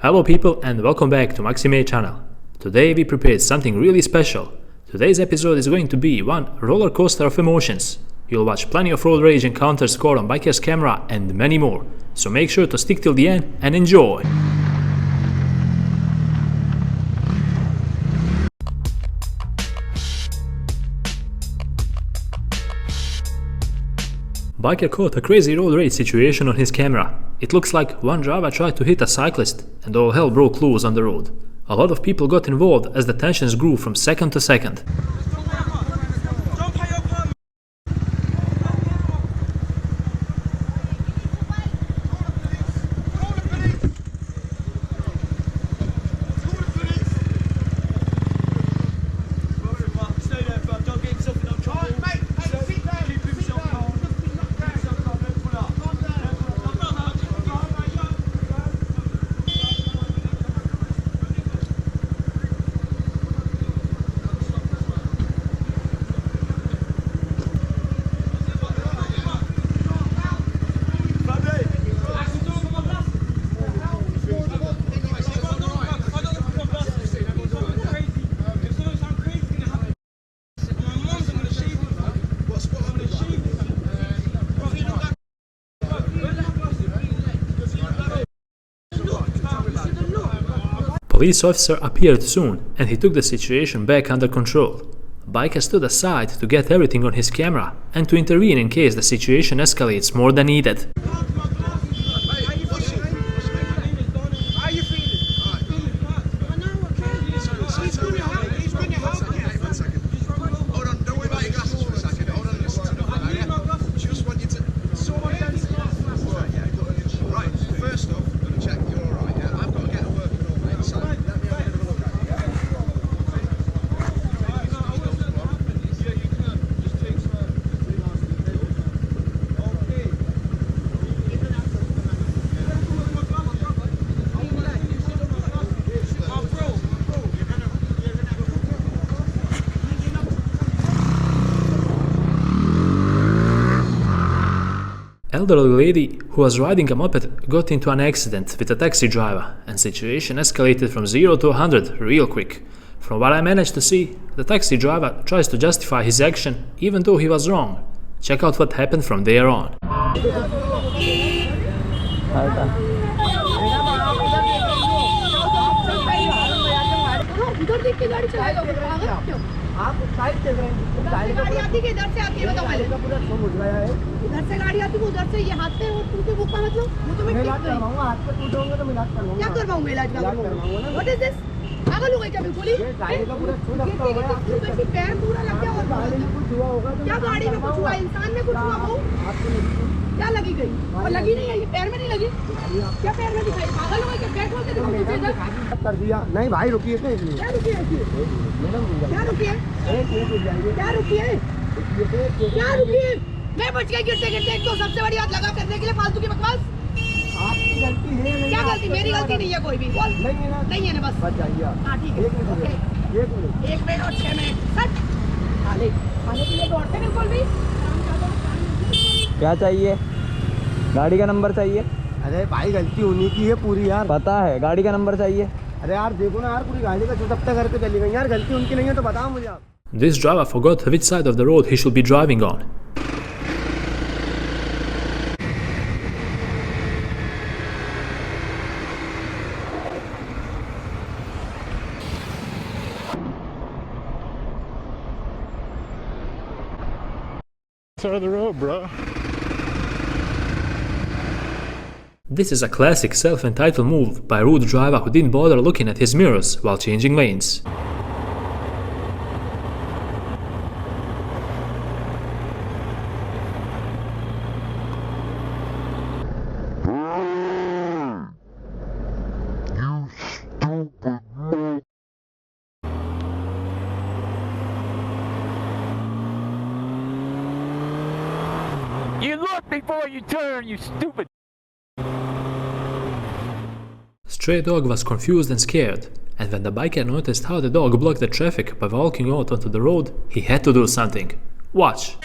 Hello people and welcome back to Maxim channel. Today we prepared something really special. Today's episode is going to be one roller coaster of emotions. You'll watch plenty of road rage encounters caught on biker's camera and many more. So make sure to stick till the end and enjoy! Biker caught a crazy road rage situation on his camera. It looks like one driver tried to hit a cyclist and all hell broke loose on the road. A lot of people got involved as the tensions grew from second to second. Police officer appeared soon and he took the situation back under control. Biker stood aside to get everything on his camera and to intervene in case the situation escalates more than needed. Elderly lady who was riding a moped got into an accident with a taxi driver and situation escalated from 0 to 100 real quick. From what I managed to see, the taxi driver tries to justify his action even though he was wrong. Check out what happened from there on. आप side से गाड़ी आती है इधर से आती है बताओ पहले पूरा शो हो गया है इधर से गाड़ी आती है उधर से ये हाथ पे और टूटे वो का मतलब वो तो मैं इलाज करवाऊंगा हाथ पे टूटे होंगे तो मैं इलाज करवाऊंगा क्या करवाऊंगा इलाज करवाऊंगा ना व्हाट इज दिस पागल हो गई क्या बिल्कुल ही गाड़ी का पूरा छू लगता होगा आपके पैर पूरा लग गया और गाड़ी में कुछ हुआ होगा क्या गाड़ी में कुछ हुआ इंसान में कुछ हुआ वो क्या लगी गई और लगी नहीं है ये पैर में नहीं लगी क्या पैर में दिखाई पागल हो गए क्या बैठ होके देखो मुझे इधर कर दिया नहीं भाई रुकिए क्या रुकिए मैडम क्या रुकिए क्या रुकिए क्या रुकिए मैं बच गई गिरते गिरते एक तो सबसे बड़ी बात लगा करने के लिए फालतू की बकवास आपकी गलती है क्या गलती मेरी गलती नहीं है कोई भी बोल नहीं है ना बस बच जाइए हां ठीक है एक मिनट और 6 मिनट सट खाने के लिए दौड़ते बिल्कुल भी क्या चाहिए? गाड़ी का नंबर चाहिए। अरे भाई गलती उन्हीं की है पूरी यार पता है, गाड़ी का नंबर चाहिए। अरे यार देखो ना यार पूरी गाड़ी का चुटप्ता करके चली गई यार गलती उनकी नहीं है तो बताओ मुझे आप। This driver forgot which side of the road he should be driving on. Side of the road, bro. This is a classic self-entitled move by a rude driver who didn't bother looking at his mirrors while changing lanes. You look before you turn, you stupid. Stray dog was confused and scared, and when the biker noticed how the dog blocked the traffic by walking out onto the road, he had to do something. Watch!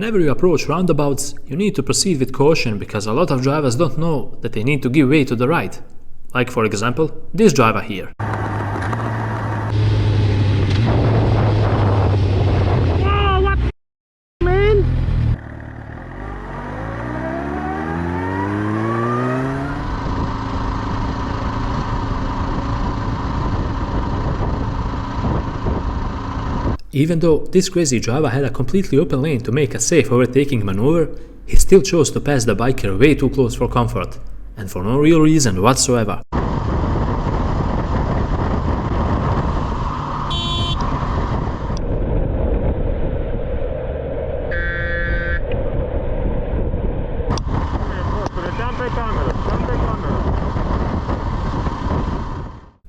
whenever you approach roundabouts, you need to proceed with caution because a lot of drivers don't know that they need to give way to the right. Like for example, this driver here. Even though this crazy driver had a completely open lane to make a safe overtaking maneuver, he still chose to pass the biker way too close for comfort, and for no real reason whatsoever.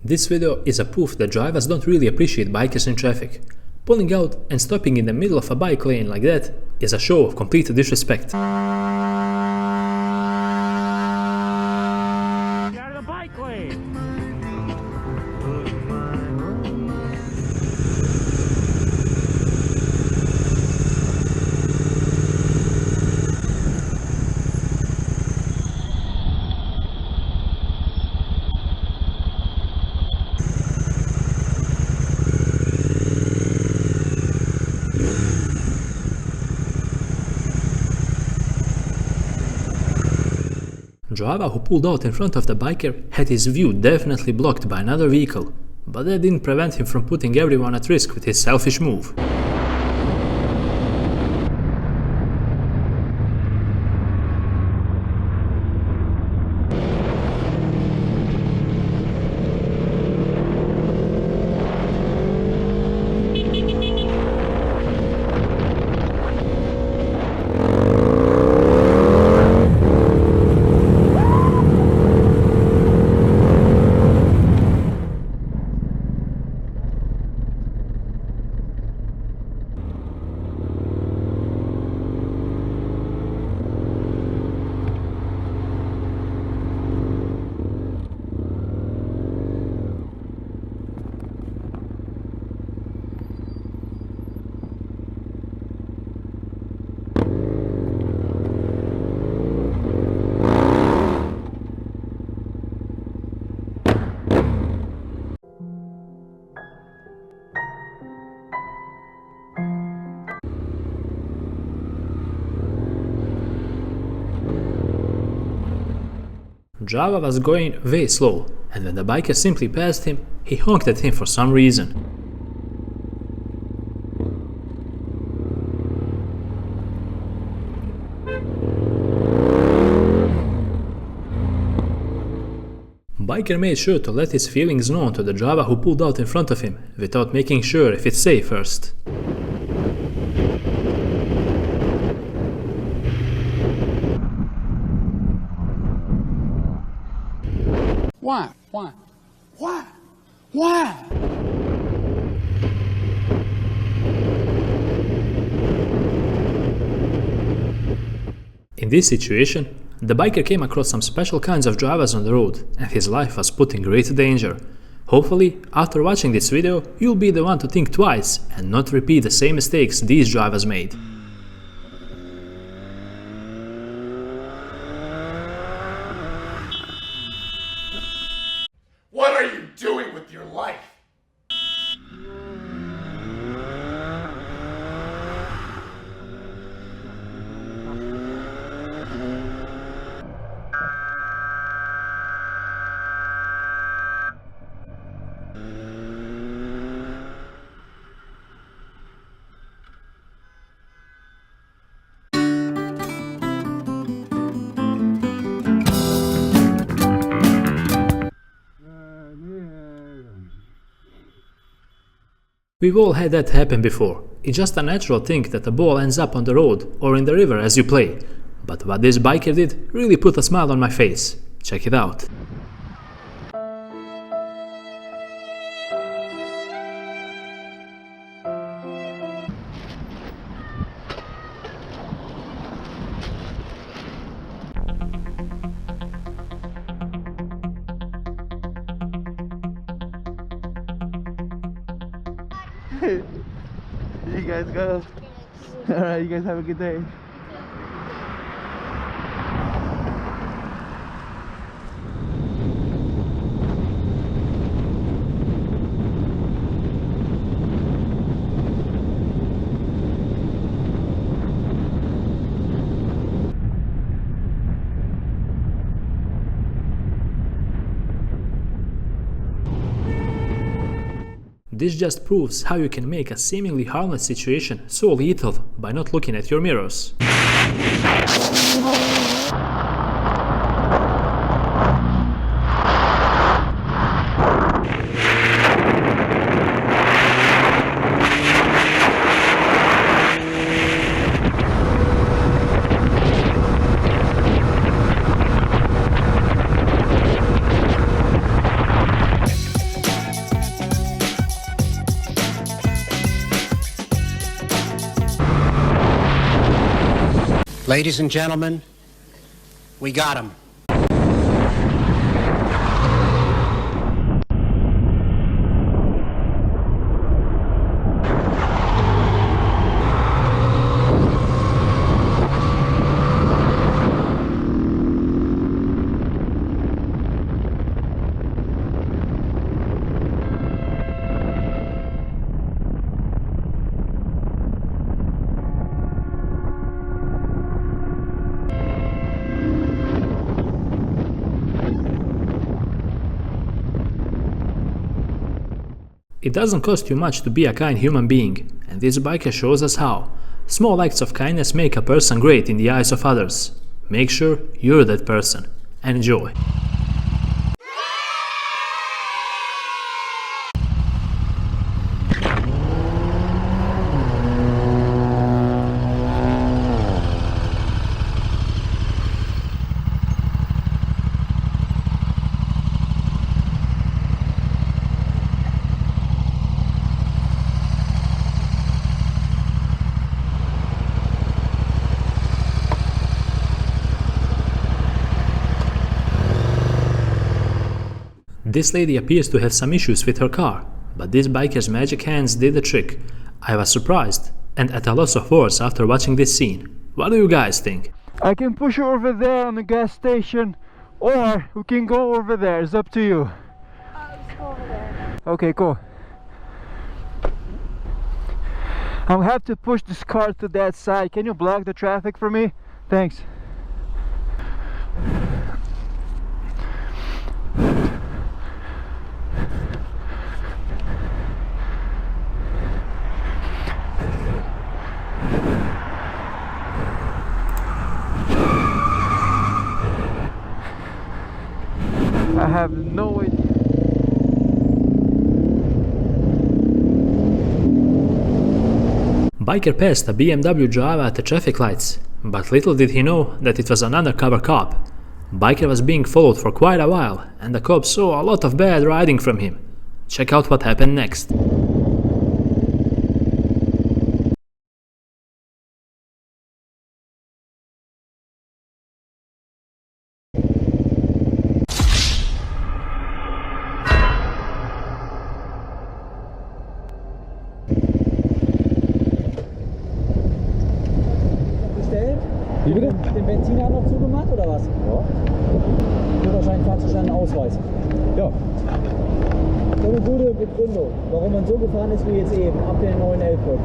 This video is a proof that drivers don't really appreciate bikers in traffic. Pulling out and stopping in the middle of a bike lane like that is a show of complete disrespect. Get out of the bike lane! Driver who pulled out in front of the biker had his view definitely blocked by another vehicle, but that didn't prevent him from putting everyone at risk with his selfish move. Driver was going way slow, and when the biker simply passed him, he honked at him for some reason. Biker made sure to let his feelings known to the driver who pulled out in front of him, without making sure if it's safe first. Why? Why? Why? Why? In this situation, the biker came across some special kinds of drivers on the road, and his life was put in great danger. Hopefully, after watching this video, you'll be the one to think twice and not repeat the same mistakes these drivers made. What are you doing with your life? We've all had that happen before. It's just a natural thing that the ball ends up on the road or in the river as you play. But what this biker did really put a smile on my face. Check it out. You guys go. Alright, you guys have a good day. This just proves how you can make a seemingly harmless situation so lethal by not looking at your mirrors. Ladies and gentlemen, we got him. It doesn't cost you much to be a kind human being, and this biker shows us how. Small acts of kindness make a person great in the eyes of others. Make sure you're that person. Enjoy! This lady appears to have some issues with her car, but this biker's magic hands did the trick. I was surprised and at a loss of words after watching this scene. What do you guys think? I can push you over there on the gas station, or we can go over there. It's up to you. Let's go over there. Okay, cool. I'll have to push this car to that side. Can you block the traffic for me? Thanks. I have no idea. Biker passed a BMW driver at the traffic lights, but little did he know that it was an undercover cop. Biker was being followed for quite a while, and the cop saw a lot of bad riding from him. Check out what happened next. Wie bitte? Den Benziner noch zugemacht oder was? Ja. Führerschein, Fahrzeugschein, Ausweis. Ja. So eine gute Begründung, warum man so gefahren ist wie jetzt eben, ab der neuen L-Code.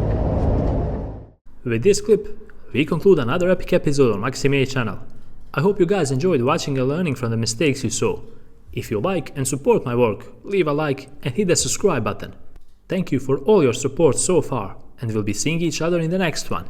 With this clip, we conclude another epic episode on Maxim channel. I hope you guys enjoyed watching and learning from the mistakes you saw. If you like and support my work, leave a like and hit the subscribe button. Thank you for all your support so far, and we'll be seeing each other in the next one.